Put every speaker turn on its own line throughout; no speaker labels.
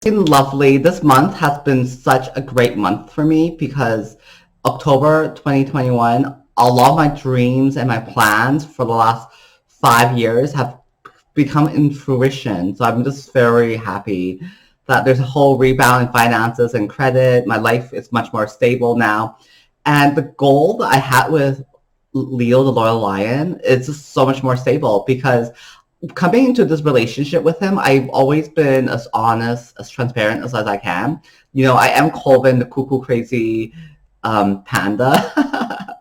been lovely. This month has been such a great month for me because October 2021, a lot of my dreams and my plans for the last 5 years have become in fruition. So I'm just very happy that there's a whole rebound in finances and credit. My life is much more stable now. And the goal that I had with Leo the Loyal Lion is just so much more stable because coming into this relationship with him, I've always been as honest, as transparent as I can. I am Colvin, the cuckoo crazy panda.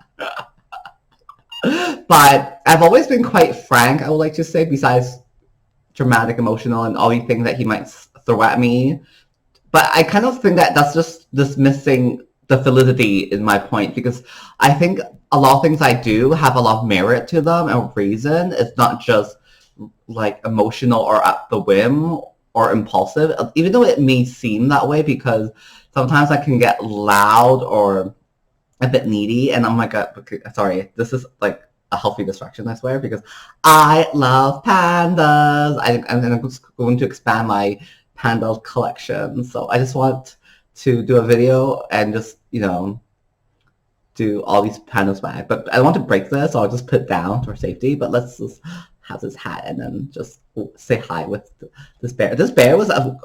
But I've always been quite frank, I would like to say, besides dramatic, emotional, and all the things that he might throw at me. But I kind of think that that's just dismissing the validity in my point because I think a lot of things I do have a lot of merit to them and reason. It's not just like emotional or at the whim or impulsive, even though it may seem that way because sometimes I can get loud or a bit needy and I'm like, okay, sorry, this is like a healthy distraction, I swear, because I love pandas. I'm just going to expand my panda collection. So I just want to do a video and just, do all these pandas back. But I don't want to break this, so I'll just put it down for safety. But let's just have this hat and then just say hi with this bear. This bear was a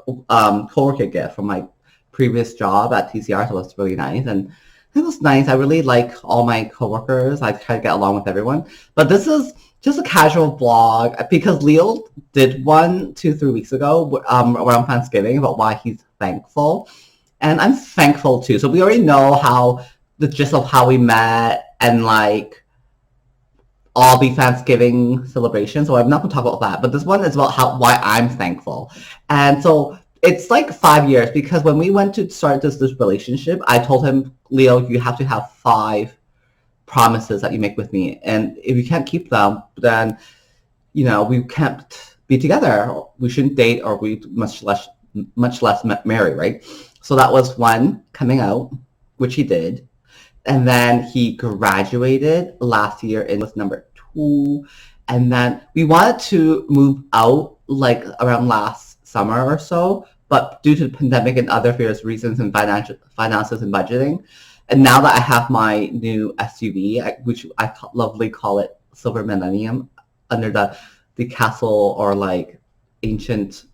co-worker gift from my previous job at TCR, so it's really nice. And it was nice. I really like all my coworkers. I try to get along with everyone. But this is just a casual vlog because Leo did one 2-3 weeks ago around Thanksgiving about why he's thankful. And I'm thankful too. So we already know how the gist of how we met and like all the Thanksgiving celebrations. So I'm not going to talk about that. But this one is about why I'm thankful. And so it's like 5 years because when we went to start this relationship, I told him, Leo, you have to have 5 promises that you make with me. And if you can't keep them, then, we can't be together. We shouldn't date or we much less marry, right? So that was one, coming out, which he did. And then he graduated last year and was number 2. And then we wanted to move out like around last summer or so, but due to the pandemic and other various reasons and finances and budgeting, and now that I have my new SUV, which I lovely call it Silver Millennium, under the castle or like ancient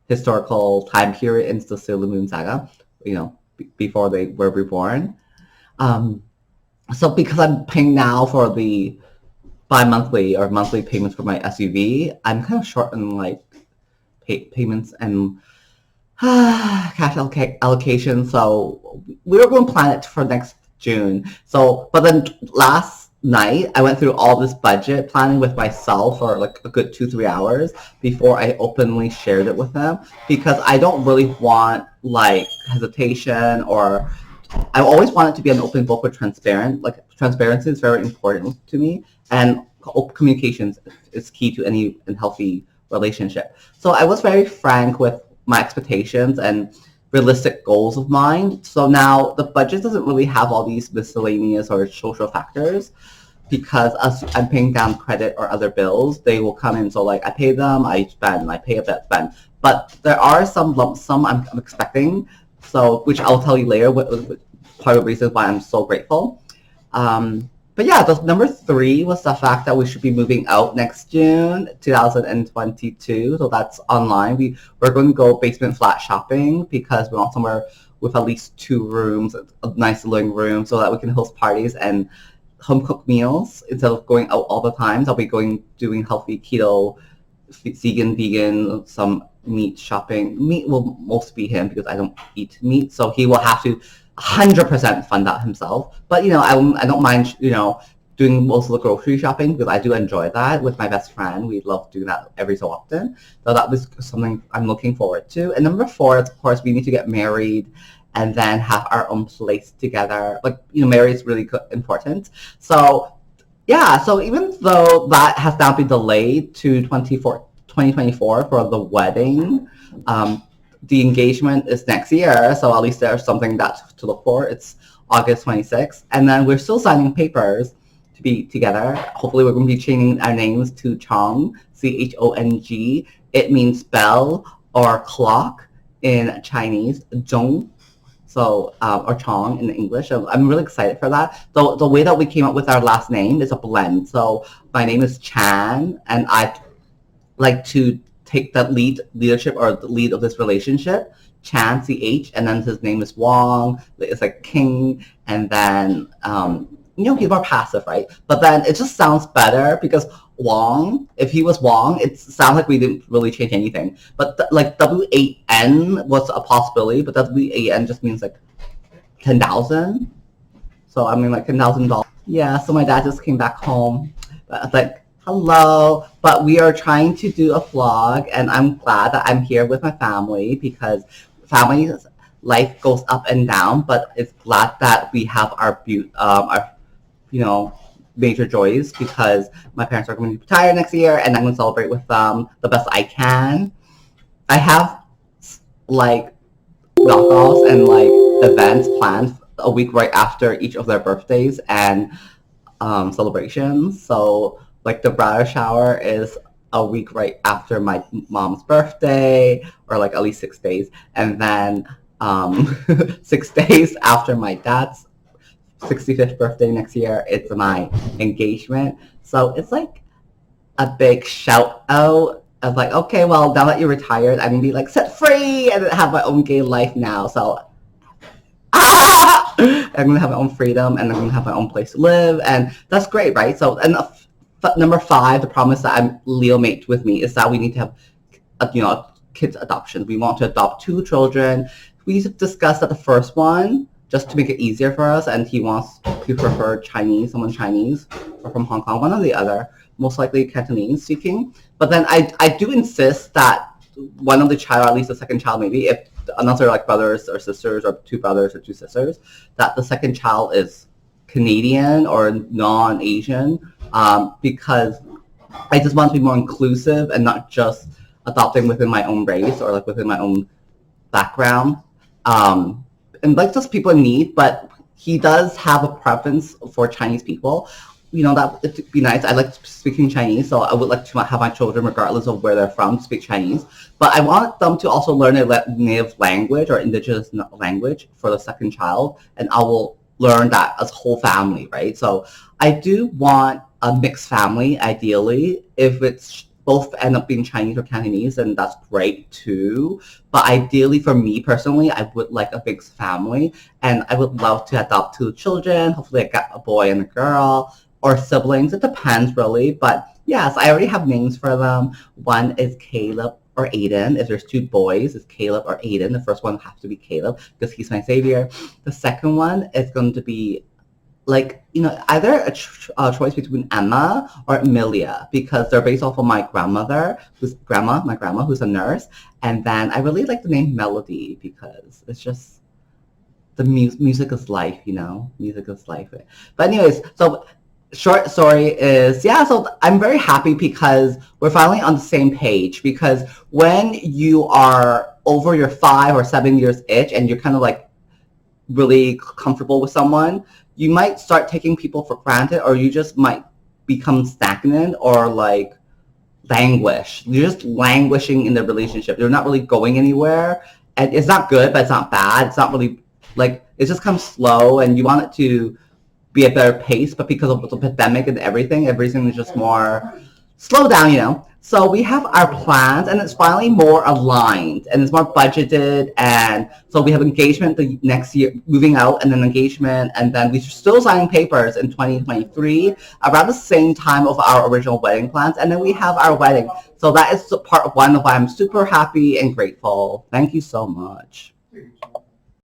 historical time period in the Sailor Moon saga, before they were reborn. So because I'm paying now for the bi-monthly or monthly payments for my SUV, I'm kind of short on like payments and cash allocation. So we were going to plan it for next June. So, but then last night I went through all this budget planning with myself for like a good 2-3 hours before I openly shared it with them because I don't really want like hesitation or I always want it to be an open book with transparent. Like transparency is very important to me, and communications is key to any healthy relationship. So I was very frank with my expectations and realistic goals of mine. So now the budget doesn't really have all these miscellaneous or social factors because as I'm paying down credit or other bills, they will come in. So like I pay them, I spend, I pay a bit, spend. But there are some lump sum I'm expecting. So, which I'll tell you later, what part of the reasons why I'm so grateful. But yeah, the number 3 was the fact that we should be moving out next June 2022. So that's online. We're going to go basement flat shopping because we want somewhere with at least 2 rooms, a nice living room, so that we can host parties and home cooked meals instead of going out all the time. So I'll be doing healthy keto, vegan, some meat shopping. Meat will mostly be him because I don't eat meat, so he will have to 100% fund that himself. But I don't mind doing most of the grocery shopping because I do enjoy that with my best friend. We love doing that every so often. So that was something I'm looking forward to. And number 4 is, of course, we need to get married and then have our own place together. Like marriage is really important. So yeah, so even though that has now been delayed to 2024 for the wedding, the engagement is next year, so at least there's something to look for. It's August 26th, and then we're still signing papers to be together. Hopefully we're going to be changing our names to Chong, Chong. It means bell or clock in Chinese, Zhong. So, or Chong in English. So I'm really excited for that. The way that we came up with our last name is a blend. So my name is Chan, and I like to take the leadership or the lead of this relationship. Chan, CH, and then his name is Wong. It's like King, and then he's more passive, right? But then it just sounds better because Wong, if he was Wong, it sounds like we didn't really change anything. But like WAN was a possibility, but WAN just means like 10,000. So I mean like $10,000. Yeah. So my dad just came back home. I was like, hello. But we are trying to do a vlog, and I'm glad that I'm here with my family because family life goes up and down. But it's glad that we have our major joys because my parents are going to retire next year, and I'm going to celebrate with them the best I can. I have like knockoffs and like events planned a week right after each of their birthdays and celebrations. So like the bridal shower is a week right after my mom's birthday, or like at least 6 days, and then 6 days after my dad's 65th birthday next year, it's my engagement. So it's like a big shout out of like, okay, well, now that you're retired, I'm gonna be like set free and have my own gay life now. So I'm gonna have my own freedom, and I'm gonna have my own place to live, and that's great, right? So, and number 5, the promise that Leo made with me is that we need to have, kids adoption. We want to adopt 2 children. We discussed that the first one, just to make it easier for us, and he prefer Chinese, someone Chinese, or from Hong Kong, one or the other, most likely Cantonese speaking. But then I do insist that one of the child, or at least the second child maybe, if another like brothers or sisters, or 2 brothers or 2 sisters, that the second child is Canadian or non-Asian, because I just want to be more inclusive and not just adopting within my own race or like within my own background. And like just people in need, but he does have a preference for Chinese people. That it'd be nice. I like speaking Chinese, so I would like to have my children, regardless of where they're from, speak Chinese. But I want them to also learn a native language or indigenous language for the second child, and I will learn that as a whole family, right? So I do want a mixed family, ideally. If it's both end up being Chinese or Cantonese, and that's great too. But ideally, for me personally, I would like a mixed family, and I would love to adopt 2 children. Hopefully, I got a boy and a girl, or siblings. It depends, really. But yes, I already have names for them. One is Caleb or Aiden. If there's 2 boys, it's Caleb or Aiden. The first one has to be Caleb because he's my savior. The second one is going to be either a choice between Emma or Amelia, because they're based off of my grandmother, my grandma, who's a nurse. And then I really like the name Melody because it's just the music is life, music is life. But anyways, so short story is, so I'm very happy because we're finally on the same page, because when you are over your 5 or 7 years itch and you're kind of like really comfortable with someone, you might start taking people for granted, or you just might become stagnant or like languish. You're just languishing in the relationship. You're not really going anywhere, and it's not good, but it's not bad. It's not really like, it just comes slow, and you want it to be a better pace, but because of the pandemic and everything is just more slow down. So we have our plans, and it's finally more aligned, and it's more budgeted, and so we have engagement the next year, moving out, and then engagement, and then we're still signing papers in 2023, around the same time of our original wedding plans, and then we have our wedding. So that is part of one of why I'm super happy and grateful. Thank you so much.